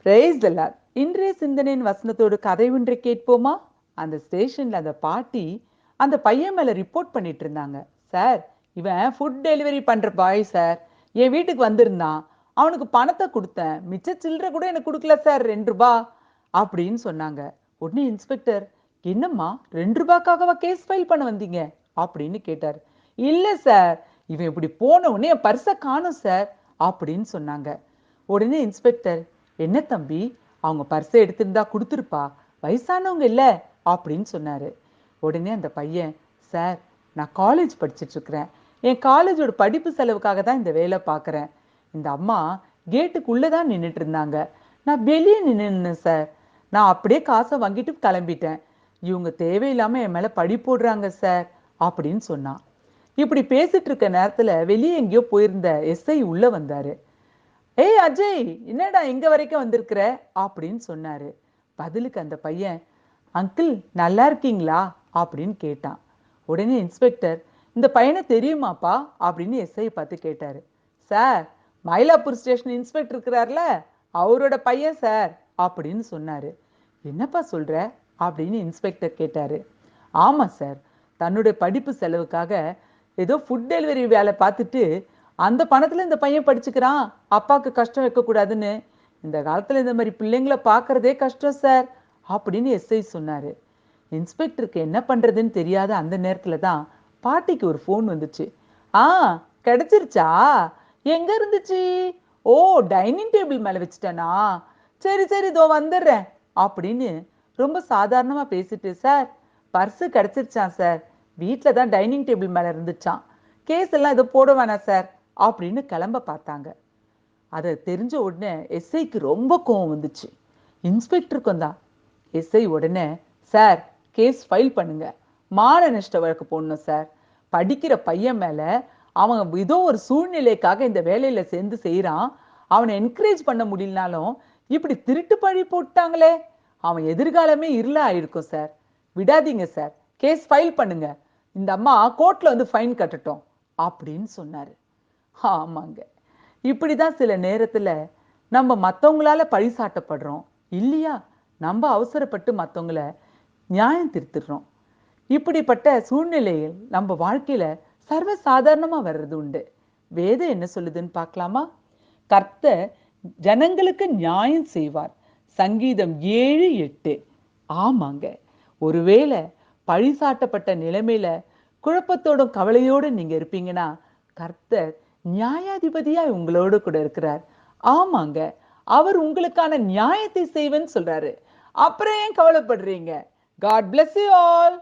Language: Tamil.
Praise the Lord. இன்றைய சிந்தனையின் வசனத்தோடு கதை ஒன்றை கேட்போமா? அந்த ஸ்டேஷன்ல அந்த பாட்டி அந்த பையன் மேல ரிப்போர்ட் பண்ணிட்டு இருந்தாங்க. சார், இவன் ஃபுட் டெலிவரி பண்ற பாய் சார். என் வீட்டுக்கு வந்திருந்தான். அவனுக்கு பணத்தை கொடுத்தேன். மிச்ச சில்லறை கூட எனக்கு கொடுக்கல சார், 2 ரூபாய் அப்படின்னு சொன்னாங்க. உடனே இன்ஸ்பெக்டர், என்னம்மா 2 ரூபாய்க்காகவா கேஸ் ஃபைல் பண்ண வந்தீங்க அப்படின்னு கேட்டார். இல்ல சார், இவன் இப்படி போன உடனே என் பர்ஸை காணும் சார் அப்படின்னு சொன்னாங்க. உடனே இன்ஸ்பெக்டர், என்ன தம்பி, அவங்க பர்ஸை எடுத்திருந்தா கொடுத்துருப்பா, வயசானவங்க இல்ல அப்படின்னு சொன்னாரு. உடனே அந்த பையன், சார், நான் காலேஜ் படிச்சுட்டு இருக்கிறேன். என் காலேஜோட படிப்பு செலவுக்காக தான் இந்த வேலை பார்க்குறேன். இந்த அம்மா கேட்டுக்குள்ளே தான் நின்றுட்டு இருந்தாங்க. நான் வெளியே நின்றுனேன் சார். நான் அப்படியே காசை வாங்கிட்டு கிளம்பிட்டேன். இவங்க தேவையில்லாம என் மேல பழி போடுறாங்க சார் அப்படின்னு சொன்னான். இப்படி பேசிட்டு இருக்க நேரத்துல வெளியே எங்கேயோ போயிருந்த எஸ்ஐ உள்ள வந்தாரு. ஏய் அஜய், என்னடா இங்க வரைக்கும் வந்திருக்கிற அப்படின்னு சொன்னாரு. பதிலுக்கு அந்த பையன், அங்கிள் நல்லா இருக்கீங்களா அப்படின்னு கேட்டான். உடனே இன்ஸ்பெக்டர், இந்த பையனை தெரியுமாப்பா அப்படின்னு எஸ்ஐ பார்த்து கேட்டாரு. சார், மயிலாப்பூர் ஸ்டேஷன் இன்ஸ்பெக்டர் இருக்கிறார்ல, அவரோட பையன் சார் அப்படின்னு சொன்னாரு. என்னப்பா சொல்ற அப்படின்னு இன்ஸ்பெக்டர் கேட்டாரு. ஆமா சார், தன்னுடைய படிப்பு செலவுக்காக ஏதோ ஃபுட் டெலிவரி வேலை பார்த்துட்டு அந்த பணத்துல இந்த பையன் படிச்சுக்கிறான். அப்பாவுக்கு கஷ்டம் வைக்கக்கூடாதுன்னு. இந்த காலத்துல இந்த மாதிரி பிள்ளைங்களை பார்க்கறதே கஷ்டம் சார் அப்படின்னு எஸ்ஐ சொன்னாரு. இன்ஸ்பெக்டருக்கு என்ன பண்றதுன்னு தெரியாத அந்த நேரத்துல தான் பாட்டிக்கு ஒரு ஃபோன் வந்துச்சு. ஆ, கிடைச்சிருச்சா? எங்க இருந்துச்சு? ஓ, டைனிங் டேபிள் மேல வச்சுட்டேனா? சரி சரி, இதோ வந்துடுறேன் அப்படின்னு ரொம்ப சாதாரணமா பேசிட்டு, சார், பர்ஸு கிடைச்சிருச்சான் சார். வீட்ல தான் டைனிங் டேபிள் மேல இருந்துச்சான். கேஸ் எல்லாம் இதை போட வேணாம் சார் அப்படின்னு கிளம்ப பார்த்தாங்க. அதை தெரிஞ்ச உடனே எஸ்ஐக்கு ரொம்ப கோவம் வந்துச்சு. இன்ஸ்பெக்டருக்கும் தான். எஸ்ஐ உடனே, சார், கேஸ் ஃபைல் பண்ணுங்க, மான நஷ்ட வழக்கு போடணும் சார். படிக்கிற பையன் மேல அவன் ஏதோ ஒரு சூழ்நிலைக்காக இந்த வேலையில சேர்ந்து செய்யறான். அவனை என்கரேஜ் பண்ண முடியலனாலும் இப்படி திருட்டு பழி போட்டாங்களே, அவன் எதிர்காலமே இருள ஆயிருக்கும் சார். விடாதீங்க சார், கேஸ் ஃபைல் பண்ணுங்க. இந்த அம்மா கோர்ட்ல வந்து ஃபைன் கட்டட்டும் அப்படின்னு சொன்னாரு. ஆமாங்க, இப்படிதான் சில நேரத்துல நம்ம மத்தவங்களால பழி சாட்டப்படுறோம் இல்லையா? நம்ம அவசரப்பட்டு மத்தவங்கள நியாயம் திருத்திடுறோம். இப்படிப்பட்ட சூழ்நிலையில் நம்ம வாழ்க்கையில சர்வ சாதாரணமா வர்றது உண்டு. வேதம் என்ன சொல்லுதுன்னு பார்க்கலாமா? கர்த்தர் ஜனங்களுக்கு நியாயம் செய்வார். சங்கீதம் 7:8. ஆமாங்க, ஒருவேளை பழி சாட்டப்பட்ட நிலைமையில குழப்பத்தோடும் கவலையோடும் நீங்க இருப்பீங்கன்னா, கர்த்தர் நியாயாதிபதியா உங்களோடு கூட இருக்கிறார். ஆமாங்க, அவர் உங்களுக்கான நியாயத்தை செய்வேன்னு சொல்றாரு. அப்புறம் ஏன் கவலைப்படுறீங்க? God bless you all.